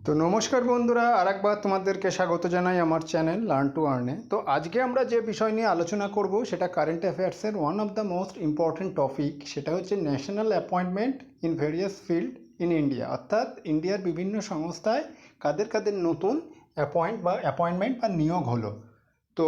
তো নমস্কার বন্ধুরা, আরেকবার তোমাদেরকে স্বাগত জানাই আমার চ্যানেল লার্ন টু আর্নে। তো আজকে আমরা যে বিষয় নিয়ে আলোচনা করব সেটা কারেন্ট অ্যাফেয়ার্সের one of the most important topic. সেটা হচ্ছে national appointment in various field in India, অর্থাৎ ইন্ডিয়ার বিভিন্ন সংস্থায় কাদের কাদের নতুন অ্যাপয়েন্টমেন্ট বা নিয়োগ হলো। তো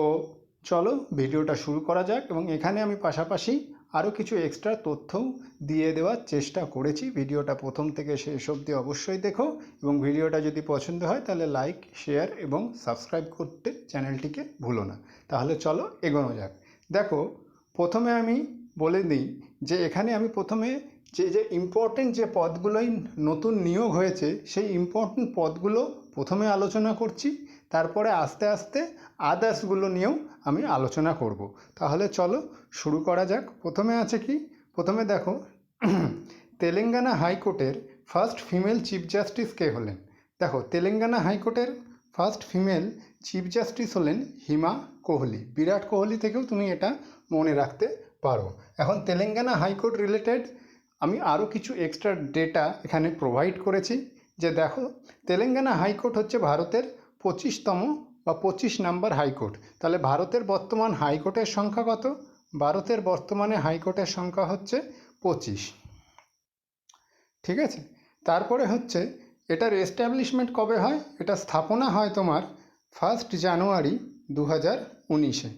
চলো ভিডিওটা শুরু করা যাক, এবং এখানে আমি পাশাপাশি আরও কিছু এক্সট্রা তথ্যও দিয়ে দেওয়ার চেষ্টা করেছি। ভিডিওটা প্রথম থেকে শেষ অবধি অবশ্যই দেখো, এবং ভিডিওটা যদি পছন্দ হয় তাহলে লাইক, শেয়ার এবং সাবস্ক্রাইব করতে চ্যানেলটিকে ভুলো না। তাহলে চলো এগোনো যাক। দেখো, প্রথমে আমি বলে দিই যে এখানে আমি প্রথমে যে ইম্পর্টেন্ট যে পদগুলোই নতুন নিয়োগ হয়েছে সেই ইম্পর্টেন্ট পদগুলো প্রথমে আলোচনা করছি, তারপরে আস্তে আস্তে আদার্সগুলো নিয়েও আমি আলোচনা করব। তাহলে চলো শুরু করা যাক। প্রথমে আছে কি, প্রথমে দেখো তেলেঙ্গানা হাইকোর্টের ফার্স্ট ফিমেল চিফ জাস্টিস কে হলেন। দেখো, তেলেঙ্গানা হাইকোর্টের ফার্স্ট ফিমেল চিফ জাস্টিস হলেন হিমা কোহলি। বিরাট কোহলি থেকেও তুমি এটা মনে রাখতে পারো। এখন তেলেঙ্গানা হাইকোর্ট রিলেটেড আমি আরও কিছু এক্সট্রা ডেটা এখানে প্রোভাইড করেছি। যে দেখো, তেলেঙ্গানা হাইকোর্ট হচ্ছে ভারতের 25তম বা 25 নম্বর হাইকোর্ট। তাহলে ভারতের বর্তমান হাইকোর্টের সংখ্যা কত? ভারতের বর্তমানে হাইকোর্টের সংখ্যা হচ্ছে 25। ঠিক আছে, তারপরে হচ্ছে এটার এস্টাবলিশমেন্ট কবে হয়? এটা স্থাপনা হয় তোমার 1 জানুয়ারি 2019-এ।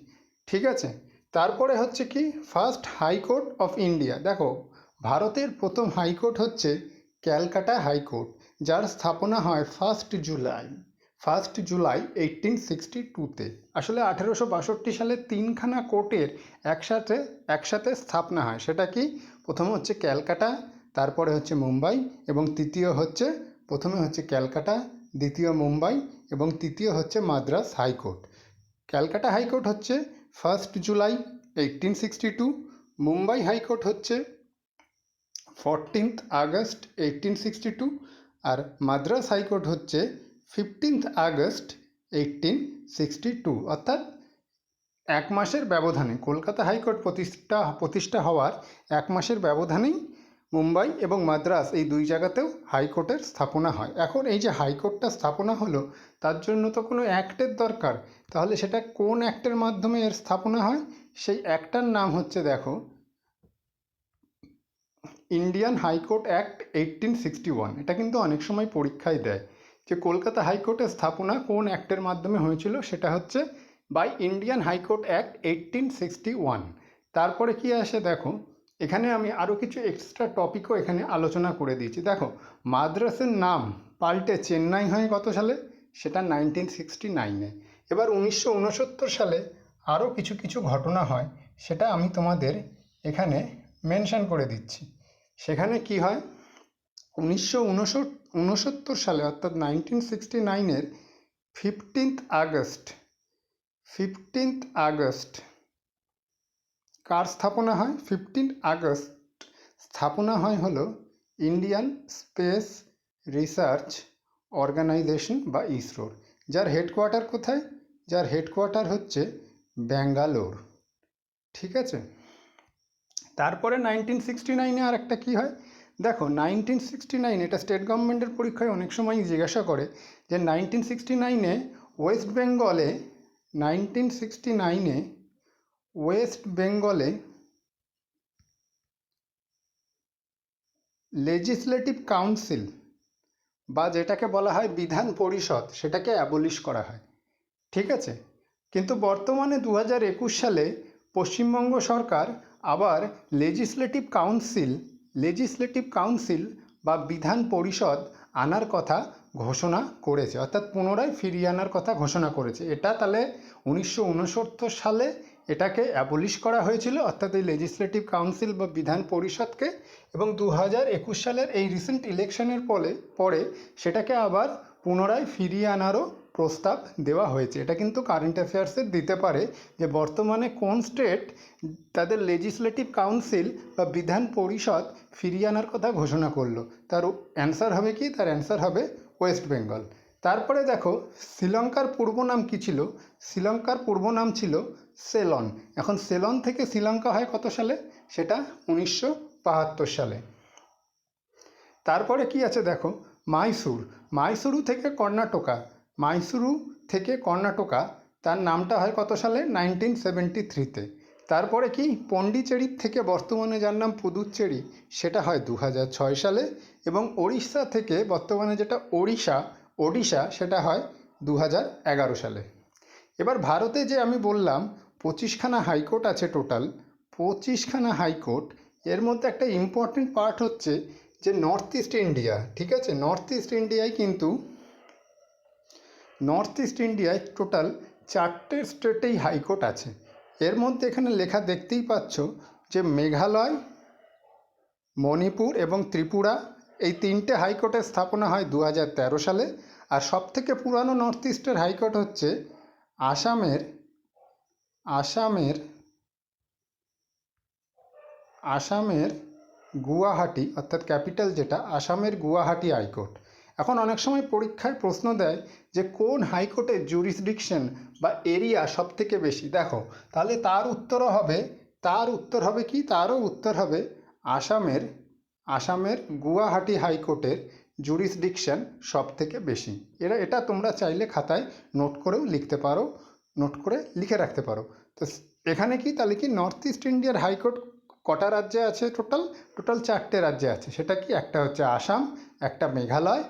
ঠিক আছে, তারপরে হচ্ছে কি, ফার্স্ট হাইকোর্ট অফ ইন্ডিয়া। দেখো, ভারতের প্রথম হাইকোর্ট হচ্ছে ক্যালকাটা হাইকোর্ট, যার স্থাপনা হয় 1 জুলাই 1862-তে। আসলে 1862 সালে তিনখানা কোর্টের একসাথে স্থাপনা হয়। সেটা কি, প্রথম হচ্ছে ক্যালকাটা, তারপরে হচ্ছে মুম্বাই, এবং তৃতীয় হচ্ছে, প্রথমে হচ্ছে ক্যালকাটা, দ্বিতীয় মুম্বাই, এবং তৃতীয় হচ্ছে মাদ্রাস হাইকোর্ট। ক্যালকাটা হাইকোর্ট হচ্ছে 1 জুলাই 1862, মুম্বাই হাইকোর্ট হচ্ছে 14 আগস্ট 1862, আর মাদ্রাস হাইকোর্ট হচ্ছে 15 আগস্ট 1862। অর্থাৎ এক মাসের ব্যবধানে, কলকাতা হাইকোর্ট প্রতিষ্ঠা হওয়ার এক মাসের ব্যবধানেই মুম্বাই এবং মাদ্রাস এই দুই জায়গাতেও হাইকোর্টের স্থাপনা হয়। এখন এই যে হাইকোর্টটা স্থাপনা হলো, তার জন্য তো কোনো অ্যাক্টের দরকার। তাহলে সেটা কোন অ্যাক্টের মাধ্যমে এর স্থাপনা হয়? সেই অ্যাক্টটার নাম হচ্ছে, দেখো, ইন্ডিয়ান হাইকোর্ট অ্যাক্ট 1861। এটা কিন্তু অনেক সময় পরীক্ষায় দেয় যে কলকাতা হাইকোর্টের স্থাপনা কোন অ্যাক্টের মাধ্যমে হয়েছিল। সেটা হচ্ছে বাই ইন্ডিয়ান হাইকোর্ট অ্যাক্ট 1861। তারপরে কি আসে, দেখো, এখানে আমি আরও কিছু এক্সট্রা টপিকও এখানে আলোচনা করে দিয়েছি। দেখো, মাদ্রাসের নাম পাল্টে চেন্নাই হয় কত সালে? সেটা 1969-এ। এবার 1969 সালে আরও কিছু কিছু ঘটনা হয়, সেটা আমি তোমাদের এখানে মেনশন করে দিচ্ছি। সেখানে কি হয়, 1969 সালে অর্থাৎ 1969-এর 15 আগস্ট কার স্থাপনা হয়? 15 আগস্ট স্থাপনা হয় হলো ইন্ডিয়ান স্পেস রিসার্চ অর্গানাইজেশন বা ইসরোর। যার হেডকোয়ার্টার কোথায়? যার হেডকোয়ার্টার হচ্ছে ব্যাঙ্গালোর। ঠিক আছে, তারপরে 1969-এ আর একটা কী হয়, দেখো, 1969 এটা স্টেট গভর্নমেন্টের পরীক্ষায় অনেক সময় জিজ্ঞাসা করে যে 1969-এ ওয়েস্ট বেঙ্গলে লেজিসলেটিভ কাউন্সিল বা যেটাকে বলা হয় বিধান পরিষদ, সেটাকে অ্যাবলিশ করা হয়। ঠিক আছে, কিন্তু বর্তমানে 2021 সালে পশ্চিমবঙ্গ সরকার আবার লেজিসলেটিভ কাউন্সিল বা বিধান পরিষদ আনার কথা ঘোষণা করেছে, অর্থাৎ পুনরায় ফিরিয়ে আনার কথা ঘোষণা করেছে। এটা তাহলে 1969 সালে এটাকে অ্যাবলিশ করা হয়েছিল, অর্থাৎ এই লেজিসলেটিভ কাউন্সিল বা বিধান পরিষদকে, এবং 2021 সালের এই রিসেন্ট ইলেকশনের পরে সেটাকে আবার পুনরায় ফিরিয়ে আনারও প্রস্তাব দেওয়া হয়েছে। এটা কিন্তু কারেন্ট অ্যাফেয়ার্সে দিতে পারে যে বর্তমানে কোন স্টেট তাদের লেজিসলেটিভ কাউন্সিল বা বিধান পরিষদ ফিরিয়ে আনার কথা ঘোষণা করলো। তার অ্যান্সার হবে কি? তার অ্যান্সার হবে ওয়েস্ট বেঙ্গল। তারপরে দেখো, শ্রীলঙ্কার পূর্ব নাম কী ছিল? শ্রীলঙ্কার পূর্ব নাম ছিল সেলন। এখন সেলন থেকে শ্রীলঙ্কা হয় কত সালে? সেটা 1972 সালে। তারপরে কি আছে, দেখো, মাইসুর, মাইসুরু থেকে কর্ণাটকা, মাইসুরু থেকে কর্ণাটকা, তার নামটা হয় কত সালে? 1973-তে। তারপরে কি পন্ডিচেরির থেকে বর্তমানে যার নাম পুদুচ্চেরি, সেটা হয় 2006 সালে। এবং ওড়িশা থেকে বর্তমানে যেটা ওড়িশা সেটা হয় 2011 সালে। এবার ভারতে যে আমি বললাম 25খানা হাইকোর্ট আছে টোটাল, 25খানা হাইকোর্ট, এর মধ্যে একটা ইম্পর্টেন্ট পার্ট হচ্ছে যে নর্থ ইস্ট ইন্ডিয়া, ঠিক আছে, নর্থ ইস্ট ইন্ডিয়ায় টোটাল 4টে স্টেটেই হাইকোর্ট আছে। এর মধ্যে এখানে লেখা দেখতেই পাচ্ছ যে মেঘালয়, মণিপুর এবং ত্রিপুরা, এই 3টে হাইকোর্টের স্থাপনা হয় 2013 সালে। আর সবথেকে পুরানো নর্থ ইস্টের হাইকোর্ট হচ্ছে আসামের গুয়াহাটি, অর্থাৎ ক্যাপিটাল যেটা আসামের গুয়াহাটি হাইকোর্ট। এখন অনেক সময় পরীক্ষায় প্রশ্ন দেয় যে কোন হাইকোর্টের জুরিসডিকশন বা এরিয়া সব থেকে বেশি। দেখো তাহলে তার উত্তর হবে তারও উত্তর হবে আসামের গুয়াহাটি হাইকোর্টের জুরিসডিকশন সব থেকে বেশি। এটা তোমরা চাইলে খাতায় নোট করেও নোট করে লিখে রাখতে পারো। তো এখানে কি তাহলে কি নর্থ ইস্ট ইন্ডিয়ার হাইকোর্ট কটা রাজ্যে আছে? টোটাল 4টে রাজ্যে আছে। সেটা কি? একটা হচ্ছে আসাম, একটা মেঘালয়,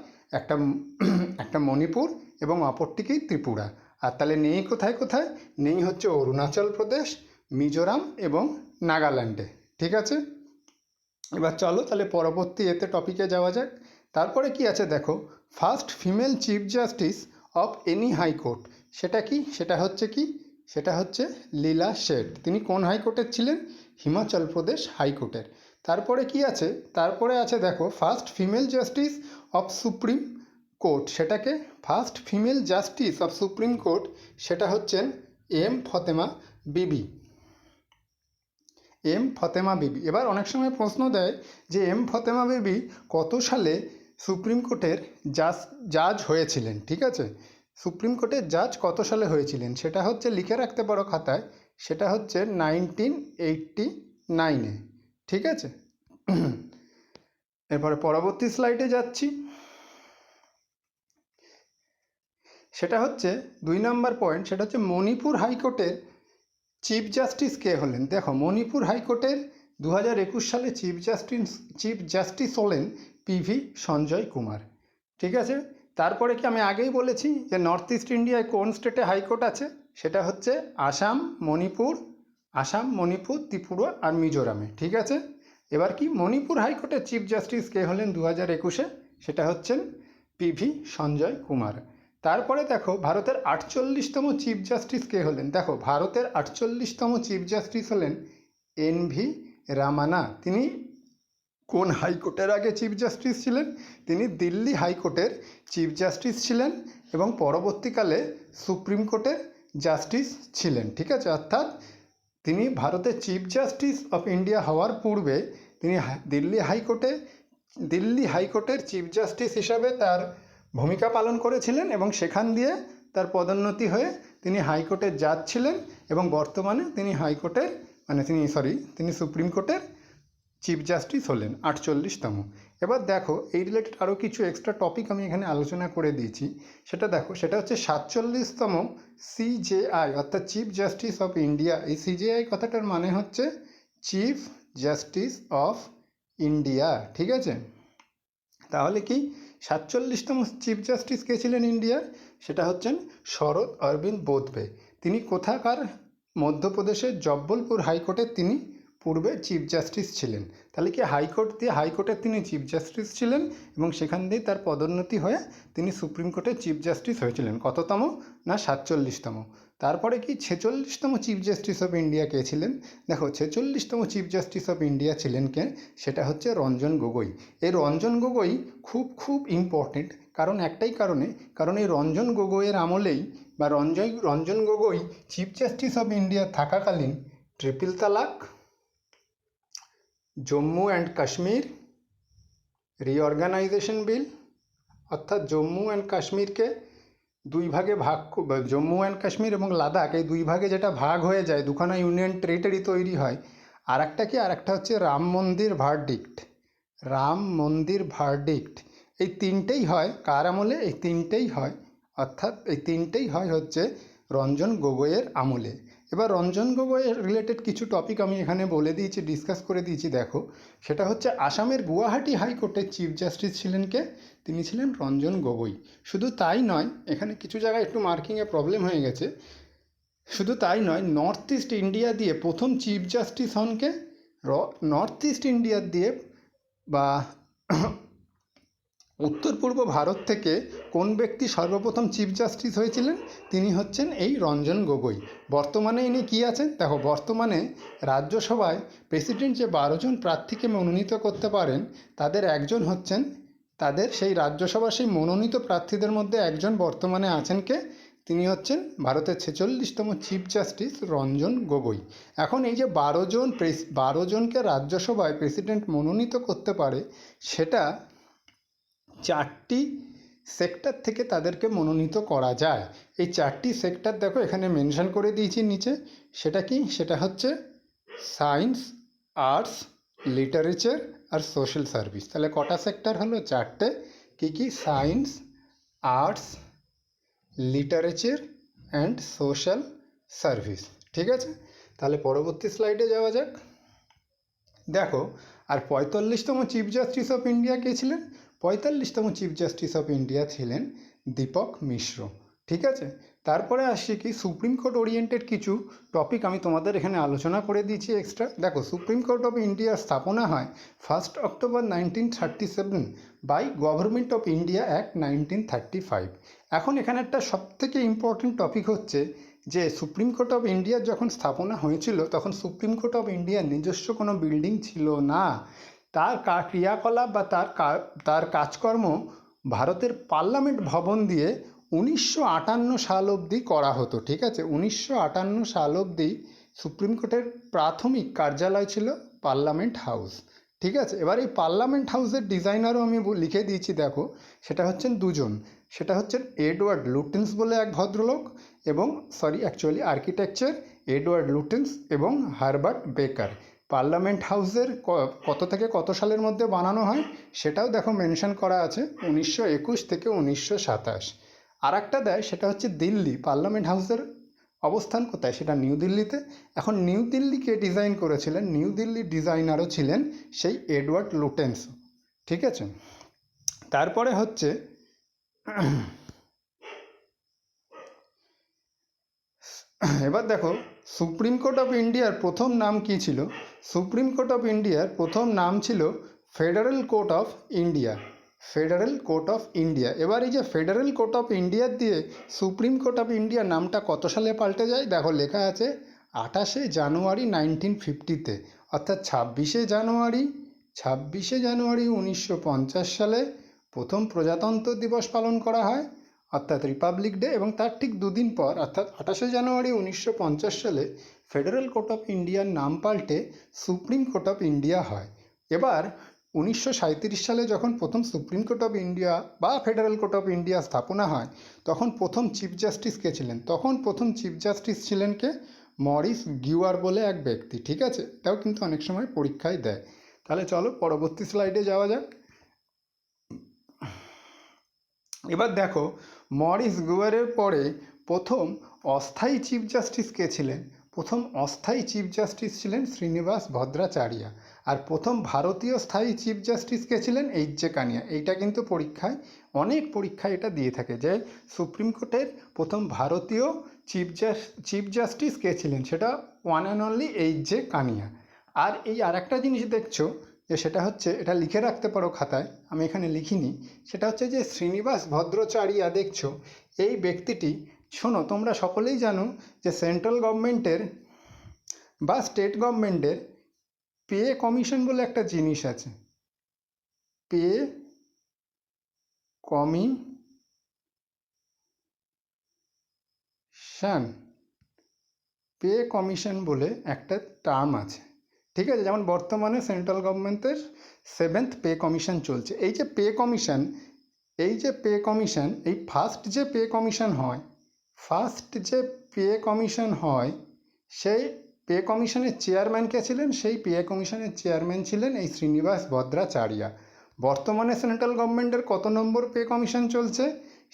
একটা মণিপুর এবং অপরটি কি ত্রিপুরা। আর তাহলে নেই কোথায়? নেই হচ্ছে অরুণাচল প্রদেশ, মিজোরাম এবং নাগাল্যান্ডে। ঠিক আছে, এবার চলো তাহলে পরবর্তী টপিকে যাওয়া যাক। তারপরে কি আছে দেখো, first female chief justice of any high court, সেটা কি? সেটা হচ্ছে লীলা শেঠ। তিনি কোন হাইকোর্টের ছিলেন? হিমাচল প্রদেশ হাইকোর্টের। তারপরে কি আছে? তারপরে আছে দেখো, first female justice of supreme court, সেটাকে first female justice of supreme court সেটা হচ্ছেন এম ফতেমা বিবি। এবার অনেক সময় প্রশ্ন দেয় যে এম ফতেমা বিবি কত সালে সুপ্রিম কোর্টের জাজ হয়েছিলেন। ঠিক আছে, সুপ্রিম কোর্টের জাজ কত সালে হয়েছিলেন সেটা হচ্ছে লিখে রাখতে পারো খাতায়, সেটা হচ্ছে 1989-এ। ঠিক আছে, এরপরে পরবর্তী স্লাইডে যাচ্ছি। সেটা হচ্ছে 2 নম্বর পয়েন্ট, সেটা হচ্ছে মণিপুর হাইকোর্টের চিফ জাস্টিস কে হলেন। দেখো মণিপুর হাইকোর্টের 2021 সালে চিফ জাস্টিস হলেন পিভি সঞ্জয় কুমার। ঠিক আছে, তারপরে কি আমি আগেই বলেছি যে নর্থ ইস্ট ইন্ডিয়ায় কোন স্টেটে হাইকোর্ট আছে? সেটা হচ্ছে আসাম, মণিপুর, ত্রিপুরা আর মিজোরামে। ঠিক আছে, এবার কি মণিপুর হাইকোর্টের চিফ জাস্টিস কে হলেন 2021-এ? সেটা হচ্ছেন পিভি সঞ্জয় কুমার। তারপরে দেখো ভারতের 48তম চিফ জাস্টিস কে হলেন। দেখো ভারতের 48তম চিফ জাস্টিস হলেন এনভি রামানা। তিনি কোন হাইকোর্টের আগে চিফ জাস্টিস ছিলেন? তিনি দিল্লি হাইকোর্টের চিফ জাস্টিস ছিলেন এবং পরবর্তীকালে সুপ্রিম কোর্টের জাস্টিস ছিলেন। ঠিক আছে, অর্থাৎ তিনি ভারতের চিফ জাস্টিস অফ ইন্ডিয়া হওয়ার পূর্বে তিনি দিল্লি হাইকোর্টের চিফ জাস্টিস হিসাবে তার ভূমিকা পালন করেছিলেন এবং সেখান দিয়ে তার পদোন্নতি হয়ে তিনি হাইকোর্টের জাজ ছিলেন এবং বর্তমানে তিনি সুপ্রিম কোর্টের চিফ জাস্টিস হলেন 48তম। এবার দেখো এই রিলেটেড আরও কিছু এক্সট্রা টপিক আমি এখানে আলোচনা করে দিয়েছি। সেটা দেখো, সেটা হচ্ছে 47তম সিজেআই অর্থাৎ চিফ জাস্টিস অফ ইন্ডিয়া। এই সিজেআই কথাটার মানে হচ্ছে চিফ জাস্টিস অফ ইন্ডিয়া। ঠিক আছে, তাহলে কি 47তম চিফ জাস্টিস কে ছিলেন ইন্ডিয়ার? সেটা হচ্ছেন শরৎ অরবিন্দ বোদবে। তিনি কোথাকার? মধ্যপ্রদেশের জব্বলপুর হাইকোর্টের তিনি পূর্বে চিফ জাস্টিস ছিলেন। তাহলে কি হাইকোর্টের তিনি চিফ জাস্টিস ছিলেন এবং সেখান দিয়ে তার পদোন্নতি হয়ে তিনি সুপ্রিম কোর্টের চিফ জাস্টিস হয়েছিলেন। কততম? না 47তম। তারপরে কি 46তম চিফ জাস্টিস অফ ইন্ডিয়া কে ছিলেন? দেখো 46তম চিফ জাস্টিস অফ ইন্ডিয়া ছিলেন কে? সেটা হচ্ছে রঞ্জন গগৈ। এই রঞ্জন গগৈ খুব ইম্পর্টেন্ট, কারণ একটাই কারণ এই রঞ্জন গগৈয়ের আমলেই বা Ranjan Gogoi chief justice of India থাকাকালীন ট্রিপল তালাক, জম্মু অ্যান্ড কাশ্মীর রিঅর্গানাইজেশন বিল, অর্থাৎ জম্মু অ্যান্ড কাশ্মীরকে দুই ভাগে জম্মু অ্যান্ড কাশ্মীর এবং লাদাখ এই দুই ভাগে যেটা ভাগ হয়ে যায়, দুখানা ইউনিয়ন টেরিটরি তৈরি হয়। আরেকটা হচ্ছে রাম মন্দির ভার্ডিক্ট। এই তিনটেই হয় কার আমলে? এই তিনটেই হয়, অর্থাৎ এই তিনটেই হয় হচ্ছে রঞ্জন গগৈয়ের আমলে। এবার রঞ্জন গগৈয়ের রিলেটেড কিছু টপিক আমি এখানে বলে দিয়েছি, ডিসকাস করে দিয়েছি। দেখো, সেটা হচ্ছে আসামের গুয়াহাটি হাইকোর্টের চিফ জাস্টিস ছিলেন কে? তিনি ছিলেন রঞ্জন গগৈ। শুধু তাই নয়, এখানে কিছু জায়গায় একটু মার্কিংয়ে প্রবলেম হয়ে গেছে। শুধু তাই নয়, নর্থ ইস্ট ইন্ডিয়া দিয়ে প্রথম চিফ জাস্টিস হন কে? নর্থ ইস্ট ইন্ডিয়া দিয়ে বা উত্তর পূর্ব ভারত থেকে কোন ব্যক্তি সর্বপ্রথম চিফ জাস্টিস হয়েছিলেন? তিনি হচ্ছেন এই রঞ্জন গগৈ। বর্তমানে ইনি কী আছেন? দেখো, বর্তমানে রাজ্যসভায় প্রেসিডেন্ট যে 12 জন প্রার্থীকে মনোনীত করতে পারেন, তাদের একজন হচ্ছেন, তাদের সেই রাজ্যসভার সেই মনোনীত প্রার্থীদের মধ্যে একজন বর্তমানে আছেন কে? তিনি হচ্ছেন ভারতের 46তম চিফ জাস্টিস রঞ্জন গগৈ। এখন এই যে 12 জনকে রাজ্যসভায় প্রেসিডেন্ট মনোনীত করতে পারে, সেটা 4টি সেক্টর থেকে তাদেরকে মনোনীত করা যায়। এই 4টি সেক্টর দেখো এখানে মেনশন করে দিয়েছি নিচে। সেটা কি? সেটা হচ্ছে সায়েন্স, আর্টস, লিটারেচার আর সোশ্যাল সার্ভিস। তাহলে কটা সেক্টর হলো? 4টে। কী কী? Science, arts, literature and social service. ঠিক আছে, তাহলে পরবর্তী স্লাইডে যাওয়া যাক। দেখো, আর 45তম চিফ জাস্টিস অফ ইন্ডিয়া কে ছিলেন? 45তম চিফ জাস্টিস অফ ইন্ডিয়া ছিলেন দীপক মিশ্র। ঠিক আছে, তারপরে আসছি কি সুপ্রিম কোর্ট ওরিয়েন্টেড কিছু টপিক আমি তোমাদের এখানে আলোচনা করে দিয়েছি এক্সট্রা। দেখো, সুপ্রিম কোর্ট অফ ইন্ডিয়ার স্থাপনা হয় 1 October 1937 by government of India act 1935। এখন এখানে একটা সবথেকে ইম্পর্টেন্ট টপিক হচ্ছে যে সুপ্রিম কোর্ট অফ ইন্ডিয়ার যখন স্থাপনা হয়েছিল, তখন সুপ্রিম কোর্ট অফ ইন্ডিয়ার নিজস্ব কোনো বিল্ডিং ছিল না। তার ক্রিয়াকলাপ বা তার কাজকর্ম ভারতের পার্লামেন্ট ভবন দিয়ে 1958 সাল অবধি করা হতো। ঠিক আছে, 1958 সাল অবধি সুপ্রিম কোর্টের প্রাথমিক কার্যালয় ছিল পার্লামেন্ট হাউস। ঠিক আছে, এবার এই পার্লামেন্ট হাউসের ডিজাইনারও আমি লিখে দিয়েছি। দেখো, সেটা হচ্ছেন দুজন। সেটা হচ্ছেন এডওয়ার্ড লুটেন্স বলে এক ভদ্রলোক, এবং অ্যাকচুয়ালি আর্কিটেকচার এডওয়ার্ড লুটেন্স এবং হারবার্ট বেকার। পার্লামেন্ট হাউসের কত থেকে কত সালের মধ্যে বানানো হয় সেটাও দেখো মেনশন করা আছে, 1921 থেকে 1927। আর একটা দেয়, সেটা হচ্ছে দিল্লি। পার্লামেন্ট হাউসের অবস্থান কোথায়? সেটা নিউ দিল্লিতে। এখন নিউ দিল্লিকে ডিজাইন করেছিলেন, নিউ দিল্লির ডিজাইনারও ছিলেন সেই এডওয়ার্ড লুটেন্স। ঠিক আছে, তারপরে হচ্ছে এবার দেখো, সুপ্রিম কোর্ট অফ ইন্ডিয়ার প্রথম নাম কী ছিল? সুপ্রিম কোর্ট অফ ইন্ডিয়ার প্রথম নাম ছিল federal court of India. Federal court of India. এবার এই যে ফেডারেল কোর্ট অফ ইন্ডিয়ার দিয়ে সুপ্রিম কোর্ট অফ ইন্ডিয়ার নামটা কত সালে পাল্টে যায়? দেখো, লেখা আছে 28শে জানুয়ারি 1950-তে, অর্থাৎ 26শে জানুয়ারি 1950 সালে প্রথম প্রজাতন্ত্র দিবস পালন করা হয়, অর্থাৎ রিপাবলিক ডে। এবং তার ঠিক দুদিন পর, অর্থাৎ 28শে জানুয়ারি 1950 সালে ফেডারেল কোর্ট অফ ইন্ডিয়ার নাম পাল্টে সুপ্রিম কোর্ট অফ ইন্ডিয়া হয়। এবার 1937 সালে যখন প্রথম সুপ্রিম কোর্ট অফ ইন্ডিয়া বা ফেডারেল কোর্ট অফ ইন্ডিয়া স্থাপনা হয়, তখন প্রথম চিফ জাস্টিস কে ছিলেন? তখন প্রথম চিফ জাস্টিস ছিলেন কে? মরিস গিওয়ার বলে এক ব্যক্তি। ঠিক আছে, এটাও কিন্তু অনেক সময় পরীক্ষায় দেয়। তাহলে চলো পরবর্তী স্লাইডে যাওয়া যাক। এবার দেখো, মরিস গিওয়ারের পরে প্রথম অস্থায়ী চিফ জাস্টিস কে ছিলেন? প্রথম অস্থায়ী চিফ জাস্টিস ছিলেন শ্রীনিবাস ভদ্রাচার্য। আর প্রথম ভারতীয় স্থায়ী চিফ জাস্টিস কে ছিলেন? এইচ.জে. কানিয়া। এইটা কিন্তু পরীক্ষায়, অনেক পরীক্ষায় এটা দিয়ে থাকে যে সুপ্রিম কোর্টের প্রথম ভারতীয় চিফ জাস্টিস কে ছিলেন, সেটা ওয়ান অ্যান্ড অনলি এইচ.জে. কানিয়া। আর এই আরেকটা জিনিস দেখছো যে সেটা হচ্ছে, এটা লিখে রাখতে পারো খাতায়, আমি এখানে লিখিনি। সেটা হচ্ছে যে শ্রীনিবাস ভদ্রাচার্য দেখছো, এই ব্যক্তিটি, শোনো, তোমরা সকলেই জানো যে সেন্ট্রাল গভর্নমেন্টের বা স্টেট গভর্নমেন্টের পে কমিশন বলে একটা জিনিস আছে। পে কমিশন বলে একটা টার্ম আছে। ঠিক আছে, যেমন বর্তমানে সেন্ট্রাল গভর্নমেন্টের 7th পে কমিশন চলছে। এই যে পে কমিশন, এই ফার্স্ট যে পে কমিশন হয়, সেই পে কমিশনের চেয়ারম্যান কে ছিলেন? সেই পে কমিশনের চেয়ারম্যান ছিলেন এই শ্রীনিবাস ভদ্রাচার্য। বর্তমানে সেন্ট্রাল গভর্নমেন্টের কত নম্বর পে কমিশন চলছে?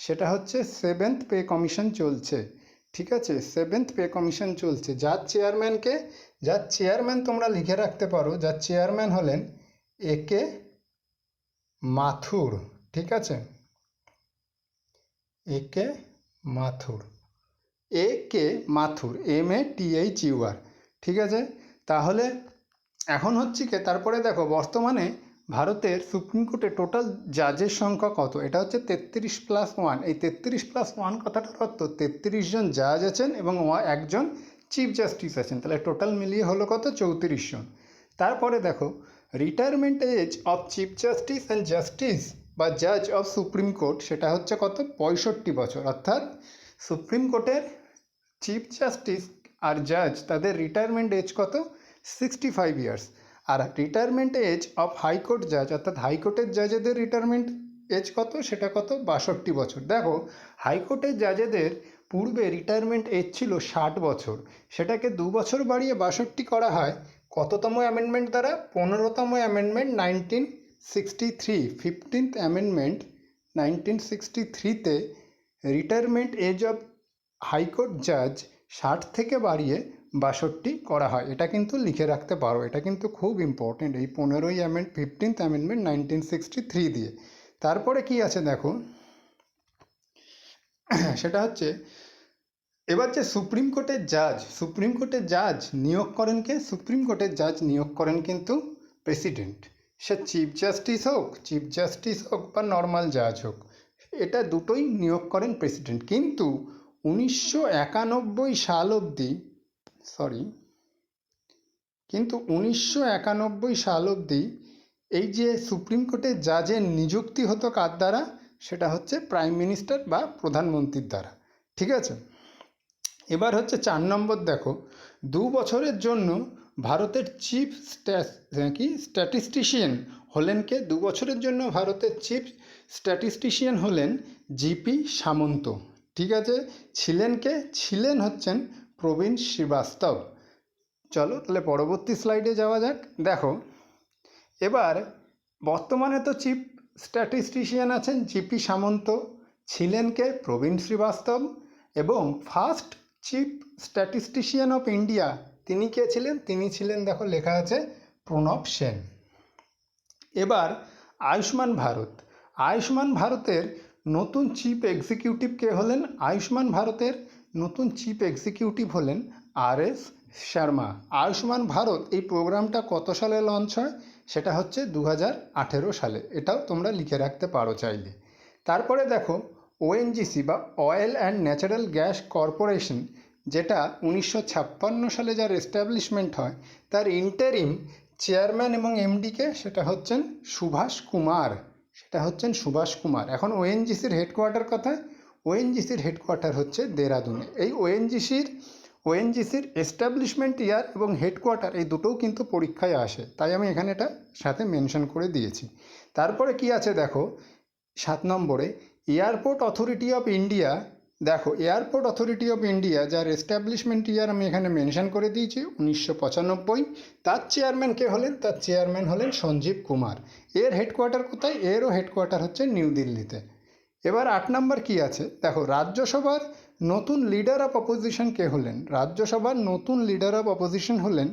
সেটা হচ্ছে 7th পে কমিশন চলছে। ঠিক আছে, 7th পে কমিশন চলছে। যার চেয়ারম্যান তোমরা লিখে রাখতে পারো, যার চেয়ারম্যান হলেন একে মাথুর। ঠিক আছে, একে মাথুর, MATHUR। ঠিক আছে, তাহলে এখন হচ্ছে কি, তারপরে দেখো বর্তমানে ভারতের সুপ্রিম কোর্টে টোটাল জাজের সংখ্যা কত? এটা হচ্ছে 33+1। এই 33+1 কথাটার অর্থ 33 জন জাজ আছেন এবং একজন চিফ জাস্টিস আছেন, তাহলে টোটাল মিলিয়ে হলো কত? 34 জন। তারপরে দেখো retirement age of chief justice and justice বা জাজ অফ সুপ্রিম কোর্ট, সেটা হচ্ছে কত? 65 বছর। অর্থাৎ সুপ্রিম কোর্টের চিফ জাস্টিস আর জাজ তাদের রিটায়ারমেন্ট এজ কত? 65 ইয়ার্স। আর রিটায়ারমেন্ট এজ অফ হাইকোর্ট জাজ অর্থাৎ হাইকোর্টের জাজেদের রিটায়ারমেন্ট এজ কত? সেটা কত? 62 বছর। দেখো হাইকোর্টের জাজেদের পূর্বে রিটায়ারমেন্ট এজ ছিল 60 বছর, সেটাকে 2 বছর বাড়িয়ে 62 করা হয় কততম অ্যামেন্ডমেন্ট দ্বারা? 15তম অ্যামেন্ডমেন্ট 1963, 15th অ্যামেন্ডমেন্ট 1963-তে রিটায়ারমেন্ট এজ অফ হাইকোর্ট জাজ 60 থেকে বাড়িয়ে 62 করা হয়। এটা কিন্তু লিখে রাখতে পারো, এটা কিন্তু খুব ইম্পর্টেন্ট, এই 15th অ্যামেন্ডমেন্ট 1963 দিয়ে। তারপরে কি আছে দেখো, সেটা হচ্ছে এবার যে সুপ্রিম কোর্টের জাজ নিয়োগ করেন কে? সুপ্রিম কোর্টের জাজ নিয়োগ করেন কিন্তু প্রেসিডেন্ট। সে চিফ জাস্টিস হোক বা নর্মাল জাজ হোক, এটা দুটোই নিয়োগ করেন প্রেসিডেন্ট। কিন্তু 1991 সাল অবধি এই যে সুপ্রিম কোর্টের জাজের নিযুক্তি হতো কার দ্বারা? সেটা হচ্ছে প্রাইম মিনিস্টার বা প্রধানমন্ত্রীর দ্বারা। ঠিক আছে, এবার হচ্ছে 4 নম্বর দেখো, 2 বছরের জন্য ভারতের চিফ স্ট্যাটিস্টিশিয়ান হলেন কে? 2 বছরের জন্য ভারতের চিফ স্ট্যাটিস্টিশিয়ান হলেন জিপি সামন্ত। ঠিক আছে, ছিলেন হচ্ছেন প্রবীণ শ্রীবাস্তব। চলো তাহলে পরবর্তী স্লাইডে যাওয়া যাক। দেখো এবার বর্তমানে তো চিফ স্ট্যাটিস্টিশিয়ান আছেন জিপি সামন্ত, ছিলেন কে? প্রবীণ শ্রীবাস্তব। এবং first chief statistician of India তিনি কে ছিলেন? তিনি ছিলেন, দেখো লেখা আছে, প্রণব সেন। এবার আয়ুষ্মান ভারতের নতুন চিফ এক্সিকিউটিভ কে হলেন? আয়ুষ্মান ভারতের নতুন চিফ এক্সিকিউটিভ হলেন RS শর্মা। আয়ুষ্মান ভারত এই প্রোগ্রামটা কত সালে লঞ্চ হয়? সেটা হচ্ছে 2018 সালে। এটাও তোমরা লিখে রাখতে পারো চাইলে। তারপরে দেখো ONGC বা oil and natural gas corporation, যেটা 1956 সালে যার এস্টাবলিশমেন্ট হয়, তার ইন্টারিম চেয়ারম্যান এবং MD-কে সেটা হচ্ছেন সুভাষ কুমার। এখন ONGCর হেডকোয়ার্টার কোথায়? ONGCর হেডকোয়ার্টার হচ্ছে দেরাদুনে। এই ONGCর এস্টাবলিশমেন্ট ইয়ার এবং হেডকোয়ার্টার এই দুটোও কিন্তু পরীক্ষায় আসে, তাই আমি এখানে এটা সাথে মেনশন করে দিয়েছি। তারপরে কি আছে দেখো 7 নম্বরে, এয়ারপোর্ট অথরিটি অফ ইন্ডিয়া। দেখো এয়ারপোর্ট অথরিটি অফ ইন্ডিয়া যার এস্টাবলিশমেন্ট ইয়ার আমি এখানে মেনশন করে দিয়েছি 1995। তার চেয়ারম্যান কে হলেন? তার চেয়ারম্যান হলেন সঞ্জীব কুমার। এর হেডকোয়ার্টার কোথায়? এরও হেডকোয়ার্টার হচ্ছে নিউ দিল্লিতে। এবার 8 নম্বর কি আছে দেখো, রাজ্যসভার নতুন লিডার অফ অপোজিশন কে হলেন? রাজ্যসভার নতুন লিডার অফ অপোজিশন হলেন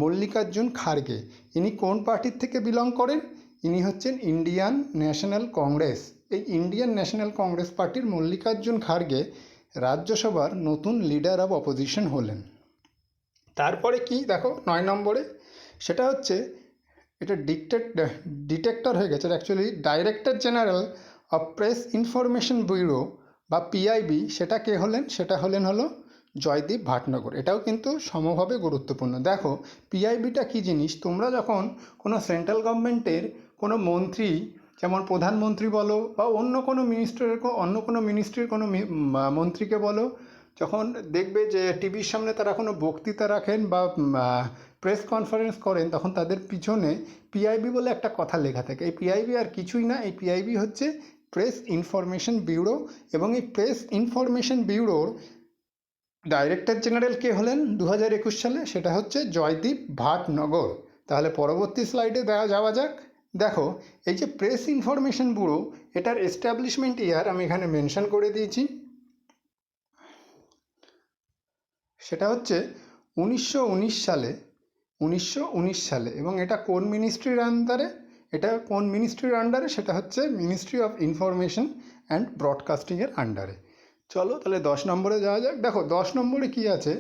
মল্লিকার্জুন খাড়গে। ইনি কোন পার্টির থেকে বিলং করেন? ইনি হচ্ছেন ইন্ডিয়ান ন্যাশনাল কংগ্রেস। এই ইন্ডিয়ান ন্যাশনাল কংগ্রেস পার্টির মল্লিকার্জুন খাড়গে রাজ্যসভার নতুন লিডার অফ অপোজিশন হলেন। তারপরে কি দেখো 9 নম্বরে, সেটা হচ্ছে এটা ডিটেক্টর হয়ে গেছে, actually director general of press information bureau বা PIB, সেটা কে হলেন? সেটা হলো জয়দীপ ভাটনগর। এটাও কিন্তু সমভাবে গুরুত্বপূর্ণ। দেখো PIBটা কী জিনিস, তোমরা যখন কোনো সেন্ট্রাল গভর্নমেন্টের কোনো মন্ত্রী, যেমন প্রধানমন্ত্রী বলো বা অন্য কোনো মিনিস্ট্রির কোনো মন্ত্রীকে বলো, যখন দেখবে যে টিভির সামনে তারা কোনো বক্তৃতা রাখেন বা প্রেস কনফারেন্স করেন, তখন তাদের পিছনে PIB বলে একটা কথা লেখা থাকে। এই PIB আর কিছুই না, এই PIB হচ্ছে প্রেস ইনফরমেশন ব্যুরো। এবং এই প্রেস ইনফরমেশন ব্যুরোর ডাইরেক্টর জেনারেল কে হলেন 2021 সালে? সেটা হচ্ছে জয়দীপ ভাটনগর। তাহলে পরবর্তী স্লাইডে যাওয়া যাক। দেখো এই যে প্রেস ইনফরমেশন ব্যুরো, এটার এস্টাবলিশমেন্ট ইয়ার আমি এখানে মেনশন করে দিয়েছি, সেটা হচ্ছে 1919 সালে, 1919 সালে। এবং এটা কোন মিনিস্ট্রির আন্ডারে, সেটা হচ্ছে মিনিস্ট্রি অফ ইনফরমেশন অ্যান্ড ব্রডকাস্টিংয়ের আন্ডারে। চলো তাহলে 10 নম্বরে যাওয়া যাক। দেখো 10 নম্বরে কি আছে,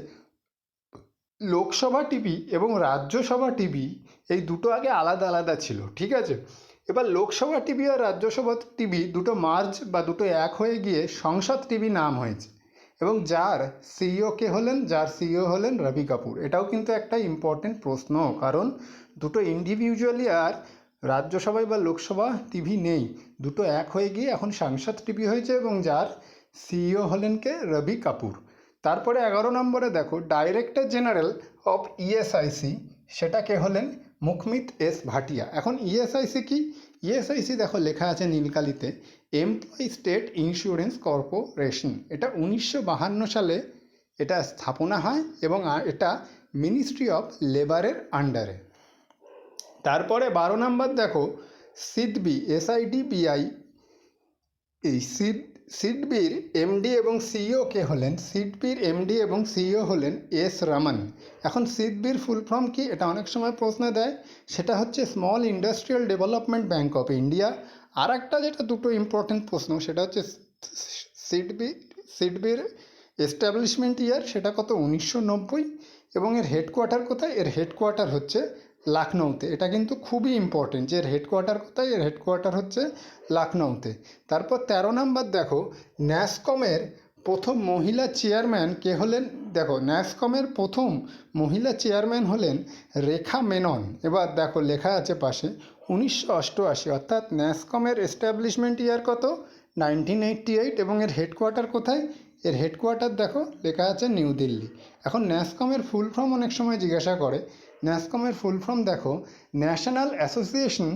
লোকসভা টিভি এবং রাজ্যসভা টিভি এই দুটো আগে আলাদা আলাদা ছিল, ঠিক আছে। এবার লোকসভা টিভি আর রাজ্যসভা টিভি দুটো মার্জ বা দুটো এক হয়ে গিয়ে সংসদ টিভি নাম হয়েছে। এবং যার সিইও হলেন রবি কাপুর। এটাও কিন্তু একটা ইম্পর্টেন্ট প্রশ্ন, কারণ দুটো ইন্ডিভিজুয়ালি আর রাজ্যসভায় বা লোকসভা টিভি নেই, দুটো এক হয়ে গিয়ে এখন সংসদ টিভি হয়েছে এবং যার সিইও হলেন কে, রবি কাপুর। তারপরে 11 নম্বরে দেখো ডাইরেক্টর জেনারেল অফ ইএসআইসি, সেটা কে হলেন, মুখমিত এস ভাটিয়া। এখন ইএসআইসি কি, ইএসআইসি দেখো লেখা আছে নীলকালিতে, এমপ্লয়ি স্টেট ইন্স্যুরেন্স কর্পোরেশন। এটা 1952 সালে এটা স্থাপনা হয় এবং এটা মিনিস্ট্রি অফ লেবারের আন্ডারে। তারপরে 12 নম্বর দেখো সিডবি, SIDBI। এই সিডবির এমডি এবং সিইও কে হলেন, সিডবির এমডি এবং সিইও হলেন এস রমন। এখন সিডবির ফুল ফর্ম কি, এটা অনেক সময় প্রশ্ন দেয়, সেটা হচ্ছে small industrial development bank of India. আর একটা যেটা দুটো ইম্পর্টেন্ট প্রশ্ন, সেটা হচ্ছে সিডবির এস্টাবলিশমেন্ট ইয়ার, সেটা কত, 1990। এবং এর হেডকোয়ার্টার কোথায়, এর হেডকোয়ার্টার হচ্ছে লখনৌতে। এটা কিন্তু খুবই ইম্পর্টেন্ট যে এর হেডকোয়ার্টার কোথায়, এর হেডকোয়ার্টার হচ্ছে লখনৌতে। তারপর 13 নম্বর দেখো ন্যাসকমের প্রথম মহিলা চেয়ারম্যান কে হলেন, দেখো ন্যাসকমের প্রথম মহিলা চেয়ারম্যান হলেন রেখা মেনন। এবার দেখো লেখা আছে পাশে 1988, অর্থাৎ ন্যাসকমের এস্টাবলিশমেন্ট ইয়ার কত, 1988। এবং এর হেডকোয়ার্টার কোথায়, এর হেডকোয়ার্টার দেখো লেখা আছে নিউ দিল্লি। এখন ন্যাসকমের ফুল ফর্ম অনেক সময় জিজ্ঞাসা করে, ন্যাসকমের ফুল ফর্ম দেখো national association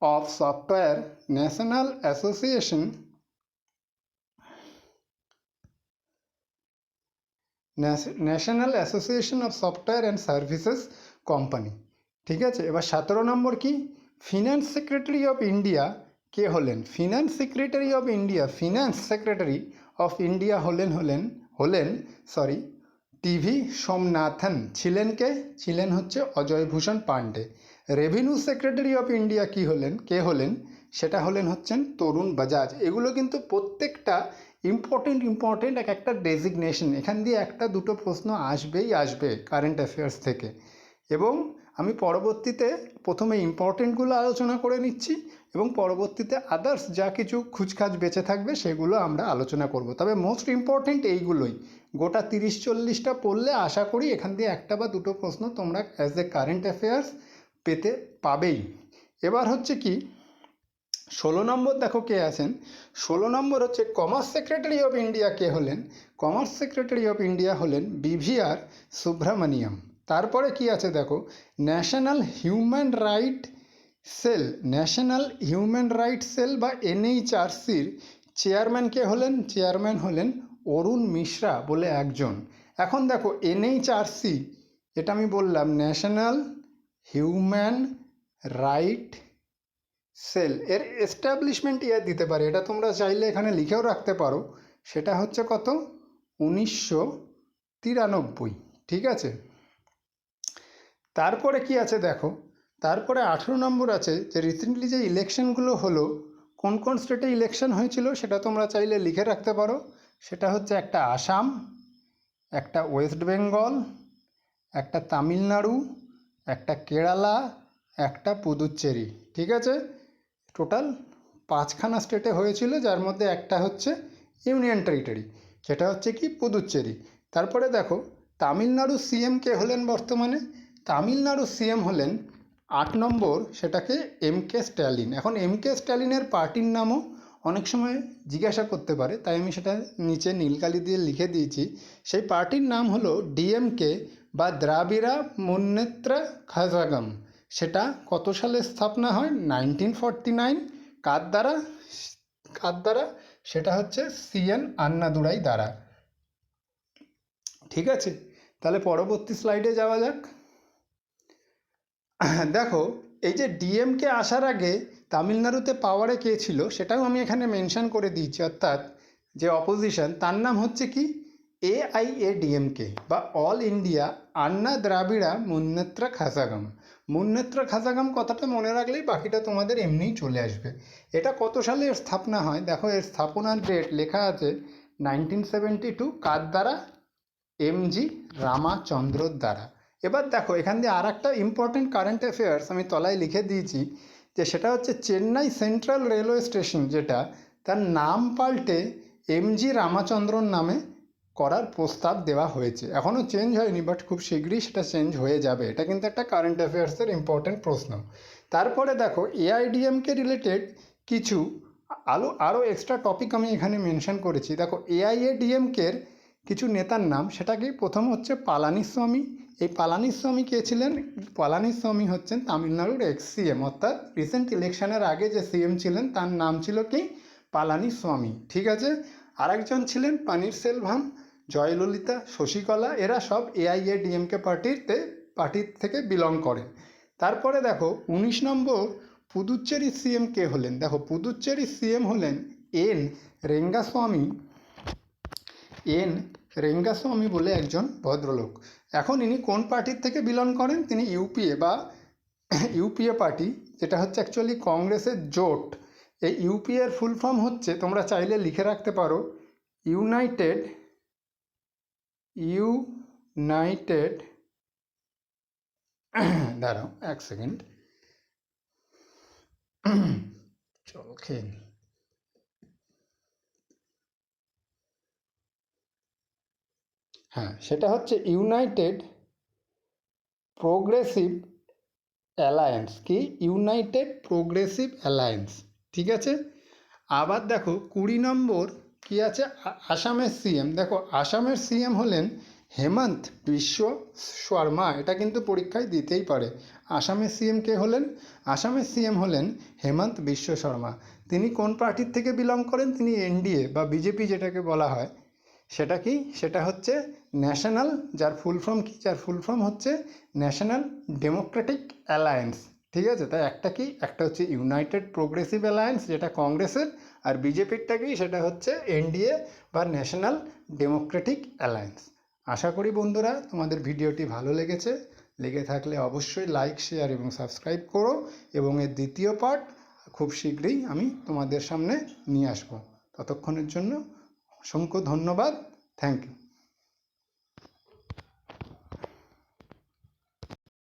of software, national association of software and services company, ঠিক আছে। এবার 17 নম্বর কি, ফিনান্স সেক্রেটারি অফ ইন্ডিয়া কে হলেন, ফিনান্স সেক্রেটারি অফ ইন্ডিয়া হলেন টিভি সোমনাথন। ছিলেন হচ্ছে Ajay Bhushan Pandey. Revenue secretary of India কে হলেন, সেটা হচ্ছেন তরুণ বাজাজ। এগুলো কিন্তু প্রত্যেকটা ইম্পর্টেন্ট এক একটা ডেজিগনেশন, এখান দিয়ে একটা দুটো প্রশ্ন আসবে কারেন্ট অ্যাফেয়ার্স থেকে। এবং আমি পরবর্তীতে প্রথমে ইম্পর্টেন্টগুলো আলোচনা করে নিচ্ছি এবং পরবর্তীতে আদার্স যা কিছু খুচখাচ বেঁচে থাকবে সেগুলো আমরা আলোচনা করব। তবে মোস্ট ইম্পর্টেন্ট এইগুলোই, গোটা 30-40টা পড়লে আশা করি এখান দিয়ে একটা বা দুটো প্রশ্ন তোমরা অ্যাজ এ কারেন্ট অ্যাফেয়ার্স পাবেই। এবার হচ্ছে কি 16 নম্বর দেখো কে আছেন, 16 নম্বর হচ্ছে কমার্স সেক্রেটারি অফ ইন্ডিয়া কে হলেন, কমার্স সেক্রেটারি অফ ইন্ডিয়া হলেন বিভিআর সুব্রমণিয়াম। তারপরে কি আছে দেখো ন্যাশনাল হিউম্যান রাইট সেল বা NHRCর চেয়ারম্যান কে হলেন, চেয়ারম্যান হলেন অরুণ মিশ্রা বলে একজন। এখন দেখো NHRC, এটা আমি বললাম ন্যাশনাল হিউম্যান রাইট সেল, এর এস্টাবলিশমেন্ট ইয়ার দিতে পারে, এটা তোমরা চাইলে এখানে লিখেও রাখতে পারো, সেটা হচ্ছে কত, 1993, ঠিক আছে। তারপরে কি আছে দেখো, তারপরে 18 নম্বর আছে যে রিসেন্টলি যে ইলেকশনগুলো হলো, কোন কোন স্টেটে ইলেকশন হয়েছিল সেটা তোমরা চাইলে লিখে রাখতে পারো। সেটা হচ্ছে একটা আসাম, একটা ওয়েস্ট বেঙ্গল, একটা তামিলনাড়ু, একটা কেরালা, একটা পুদুচ্চেরি, ঠিক আছে। টোটাল 5খানা স্টেটে হয়েছিল, যার মধ্যে একটা হচ্ছে ইউনিয়ন টেরিটরি, সেটা হচ্ছে কি পুদুচ্চেরি। তারপরে দেখো তামিলনাড়ু সিএম কে হলেন বর্তমানে, তামিলনাড়ু সিএম হলেন 8 নম্বর, সেটাকে MK স্ট্যালিন। এখন MK স্ট্যালিনের পার্টির নামও অনেক সময় জিজ্ঞাসা করতে পারে, তাই আমি সেটা নিচে নীলকালি দিয়ে লিখে দিয়েছি। সেই পার্টির নাম হলো DMK বা দ্রাবিড়া মুন্নেত্রা কাঝাগম। সেটা কত সালে স্থাপনা হয়, 1949। কার দ্বারা, সেটা হচ্ছে CN আন্নাদুরাই দ্বারা, ঠিক আছে। তাহলে পরবর্তী স্লাইডে যাওয়া যাক। দেখো এই যে ডিএমকে আসার আগে তামিলনাড়ুতে পাওয়ারে কে ছিল সেটাও আমি এখানে মেনশন করে দিয়েছি, অর্থাৎ যে অপোজিশন তার নাম হচ্ছে কি AIADMK বা অল ইন্ডিয়া আন্না দ্রাবিড়া মুন্নেত্র খাজাগাম। মুন্নেত্র খাজাগাম কথাটা মনে রাখলেই বাকিটা তোমাদের এমনিই চলে আসবে। এটা কত সালে এর স্থাপনা হয় দেখো, এর স্থাপনার ডেট লেখা আছে 1972, কার দ্বারা? MG রামাচন্দ্রর দ্বারা। এবার দেখো এখান দিয়ে আর একটা ইম্পর্টেন্ট কারেন্ট অ্যাফেয়ার্স আমি তলায় লিখে দিয়েছি, যে সেটা হচ্ছে চেন্নাই সেন্ট্রাল রেলওয়ে স্টেশন, যেটা তার নাম পাল্টে MG রামাচন্দ্রন নামে করার প্রস্তাব দেওয়া হয়েছে। এখনও চেঞ্জ হয়নি, বাট খুব শীঘ্রই সেটা চেঞ্জ হয়ে যাবে। এটা কিন্তু একটা কারেন্ট অ্যাফেয়ার্সের ইম্পর্টেন্ট প্রশ্ন। তারপরে দেখো AIADMK রিলেটেড কিছু আরও এক্সট্রা টপিক আমি এখানে মেনশন করেছি। দেখো AIADMKর কিছু নেতার নাম, সেটা কি? প্রথম হচ্ছে পালানিস্বামী। এই পালানিস্বামী কে ছিলেন? পালানিস্বামী হচ্ছেন তামিলনাড়ুর CM, অর্থাৎ রিসেন্ট ইলেকশনের আগে যে CM ছিলেন তার নাম ছিল কি? পালানিস্বামী, ঠিক আছে। আরেকজন ছিলেন পানিরসেলভাম, জয়ললিতা, শশিকলা, এরা সব AIADMK পার্টির থেকে বিলং করে। তারপরে দেখো 19 নম্বর পুদুচ্চেরি CM কে হলেন? দেখো পুদুচ্চেরি CM হলেন এন রেঙ্গাস্বামী বলে একজন ভদ্রলোক। এখন ইনি কোন পার্টির থেকে বিলং করেন? তিনি ইউপিএ পার্টি, যেটা হচ্ছে অ্যাকচুয়ালি কংগ্রেসের জোট। এই ইউপিএ এর ফুল ফর্ম হচ্ছে, তোমরা চাইলে লিখে রাখতে পারো, ইউনাইটেড দাঁড়াও এক সেকেন্ড, চলো খেয়ে নিই। হ্যাঁ, সেটা হচ্ছে ইউনাইটেড প্রোগ্রেসিভ অ্যালায়েন্স। কি? ইউনাইটেড প্রোগ্রেসিভ অ্যালায়েন্স, ঠিক আছে। আবার দেখো 20 নম্বর কি আছে? আসামের CM। দেখো আসামের CM হলেন হেমন্ত বিশ্ব শর্মা। এটা কিন্তু পরীক্ষায় দিতেই পারে। আসামের CM কে হলেন? আসামের CM হলেন হেমন্ত বিশ্ব শর্মা। তিনি কোন পার্টির থেকে বিলং করেন? তিনি NDA বা বিজেপি যেটাকে বলা হয়, সেটা কি? সেটা হচ্ছে ন্যাশনাল, যার ফুল ফর্ম কি? যার ফুল ফর্ম হচ্ছে ন্যাশনাল ডেমোক্রেটিক অ্যালায়েন্স, ঠিক আছে। তাই একটা কি? একটা হচ্ছে ইউনাইটেড প্রোগ্রেসিভ অ্যালায়েন্স, যেটা কংগ্রেসের, আর বিজেপিরটা কি? সেটা হচ্ছে NDA বা ন্যাশনাল ডেমোক্রেটিক অ্যালায়েন্স। আশা করি বন্ধুরা তোমাদের ভিডিওটি ভালো লেগে থাকলে অবশ্যই লাইক, শেয়ার এবং সাবস্ক্রাইব করো, এবং এর দ্বিতীয় পার্ট খুব শীঘ্রই আমি তোমাদের সামনে নিয়ে আসবো। ততক্ষণের জন্য অসংখ্য ধন্যবাদ। Thank you.